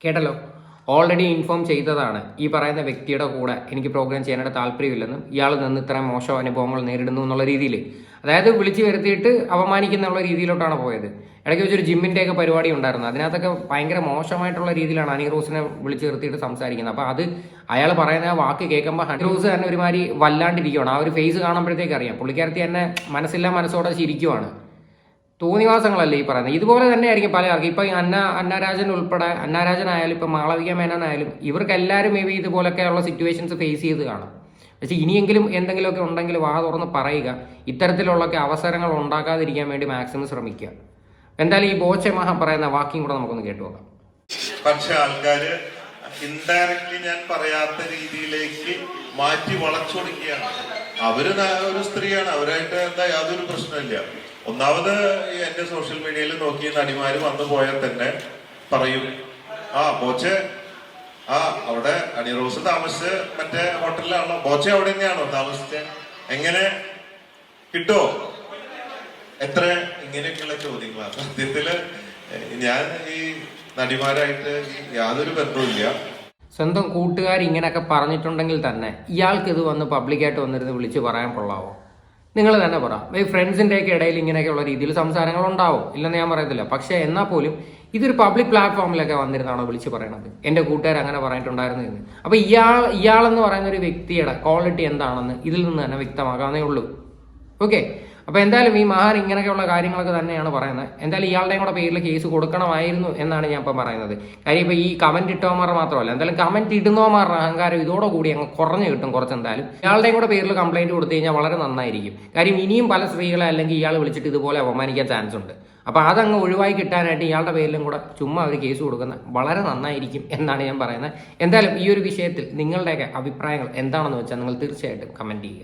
കേട്ടല്ലോ, already inform ചെയ്തതാണ് ഈ പറയുന്ന വ്യക്തിയുടെ കൂടെ എനിക്ക് പ്രോഗ്രാം ചെയ്യാനായിട്ട് താല്പര്യമില്ലെന്നും ഇയാൾ നിന്ന് ഇത്രയും മോശം അനുഭവങ്ങൾ നേരിടുന്നു എന്നുള്ള രീതിയിൽ, അതായത് വിളിച്ചു വരുത്തിയിട്ട് അവമാനിക്കുന്നുള്ള രീതിയിലോട്ടാണ് പോയത്. ഇടയ്ക്ക് വെച്ചൊരു ജിമ്മിൻ്റെയൊക്കെ പരിപാടി ഉണ്ടായിരുന്നു, അതിനകത്തൊക്കെ ഭയങ്കര മോശമായിട്ടുള്ള രീതിയിലാണ് ഹണി റോസിനെ വിളിച്ചു നിർത്തിയിട്ട് സംസാരിക്കുന്നത്. അപ്പോൾ അത് അയാൾ പറയുന്ന ആ വാക്ക് കേൾക്കുമ്പോൾ ഹണി റോസ് തന്നെ ഒരുമാതിരി വല്ലാണ്ടിരിക്കുകയാണ്. ആ ഒരു ഫേസ് കാണുമ്പോഴത്തേക്ക് അറിയാം പുള്ളിക്കാരത്തി തന്നെ മനസ്സില്ലാ മനസ്സോടെ ചിരിക്കുവാണ്. തോന്നിവാസങ്ങളല്ലേ ഈ പറയുന്നത്. ഇതുപോലെ തന്നെ ആയിരിക്കും പല ആൾക്കും. ഇപ്പം അന്നാരാജൻ ഉൾപ്പെടെ, അന്നാരാജനായാലും ഇപ്പം മാളവിക മേനോനായാലും ഇവർക്കെല്ലാവരും മേ ബി ഇതുപോലൊക്കെയുള്ള സിറ്റുവേഷൻസ് ഫേസ് ചെയ്ത് കാണും. പക്ഷേ ഇനിയെങ്കിലും എന്തെങ്കിലുമൊക്കെ ഉണ്ടെങ്കിൽ വാ തുറന്ന് പറയുക, ഇത്തരത്തിലുള്ളൊക്കെ അവസരങ്ങൾ ഉണ്ടാക്കാതിരിക്കാൻ വേണ്ടി മാക്സിമം ശ്രമിക്കുക. എന്തായാലും ഈ ബോച്ചെ മഹാ പറയുന്ന വാക്കിയും കൂടെ നമുക്കൊന്ന് കേട്ടു നോക്കാം. പക്ഷെ ആൾക്കാര് ഇൻഡയറക്ട്ലി ഞാൻ പറയാത്ത രീതിയിലേക്ക് മാറ്റി വളച്ചൊടുക്കുകയാണ്. അവര് ഒരു സ്ത്രീയാണ്, അവരായിട്ട് എന്താ യാതൊരു പ്രശ്നമില്ല. ഒന്നാമത് എന്റെ സോഷ്യൽ മീഡിയയിൽ നോക്കി നടിമാര് വന്നു പോയാൽ തന്നെ പറയും, ആ ബോച്ചെ അവിടെ ഹണി റോസ് താമസിച്ച് മറ്റേ ഹോട്ടലിലാണോ, ബോച്ചെ അവിടെ തന്നെയാണോ താമസിച്ചത്, എങ്ങനെ കിട്ടോ, എത്ര, ഇങ്ങനെയൊക്കെയുള്ള ചോദ്യങ്ങളാണ്. സത്യത്തില് ഞാൻ ഈ നടിമാരായിട്ട് യാതൊരു ബന്ധവുമില്ല. സ്വന്തം കൂട്ടുകാർ ഇങ്ങനെയൊക്കെ പറഞ്ഞിട്ടുണ്ടെങ്കിൽ തന്നെ ഇയാൾക്ക് ഇത് വന്ന് പബ്ലിക്കായിട്ട് വന്നിരുന്ന് വിളിച്ച് പറയാൻ കൊള്ളാവോ? നിങ്ങൾ തന്നെ പറ. ഈ ഫ്രണ്ട്സിൻ്റെയൊക്കെ ഇടയിൽ ഇങ്ങനെയൊക്കെയുള്ള രീതിയിൽ സംസാരങ്ങൾ ഉണ്ടാവും, ഇല്ലെന്ന് ഞാൻ പറയത്തില്ല. പക്ഷേ എന്നാൽ പോലും ഇതൊരു പബ്ലിക് പ്ലാറ്റ്ഫോമിലൊക്കെ വന്നിരുന്നാണോ വിളിച്ച് പറയണത്, എൻ്റെ കൂട്ടുകാർ അങ്ങനെ പറഞ്ഞിട്ടുണ്ടായിരുന്നു എന്ന്. അപ്പോൾ ഇയാളെന്ന് പറയുന്ന ഒരു വ്യക്തിയുടെ ക്വാളിറ്റി എന്താണെന്ന് ഇതിൽ നിന്ന് തന്നെ വ്യക്തമാക്കാവുന്നേ ഉള്ളൂ. ഓക്കെ, അപ്പോൾ എന്തായാലും ഈ മഹാൻ ഇങ്ങനെയൊക്കെയുള്ള കാര്യങ്ങളൊക്കെ തന്നെയാണ് പറയുന്നത്. എന്തായാലും ഇയാളുടെയും കൂടെ പേരിൽ കേസ് കൊടുക്കണമായിരുന്നു എന്നാണ് ഞാൻ ഇപ്പം പറയുന്നത്. കാര്യം ഇപ്പോൾ ഈ കമന്റ് ഇട്ടവന്മാർ മാത്രമല്ല, എന്തായാലും കമന്റ് ഇടുന്നവന്മാരുടെ അഹങ്കാരം ഇതോടുകൂടി അങ്ങ് കുറഞ്ഞു കിട്ടും കുറച്ചെന്തായാലും. ഇയാളുടെയും കൂടെ പേരിൽ കംപ്ലൈന്റ് കൊടുത്തു കഴിഞ്ഞാൽ വളരെ നന്നായിരിക്കും. കാര്യം ഇനിയും പല സ്ത്രീകളെ അല്ലെങ്കിൽ ഇയാൾ വിളിച്ചിട്ട് ഇതുപോലെ അവമാനിക്കാൻ ചാൻസ് ഉണ്ട്. അപ്പോൾ അതങ്ങ് ഒഴിവായി കിട്ടാനായിട്ട് ഇയാളുടെ പേരിലും കൂടെ ചുമ്മാ ഒരു കേസ് കൊടുക്കുന്നത് വളരെ നന്നായിരിക്കും എന്നാണ് ഞാൻ പറയുന്നത്. എന്തായാലും ഈ ഒരു വിഷയത്തിൽ നിങ്ങളുടെയൊക്കെ അഭിപ്രായങ്ങൾ എന്താണെന്ന് വെച്ചാൽ നിങ്ങൾ തീർച്ചയായിട്ടും കമന്റ് ചെയ്യുക.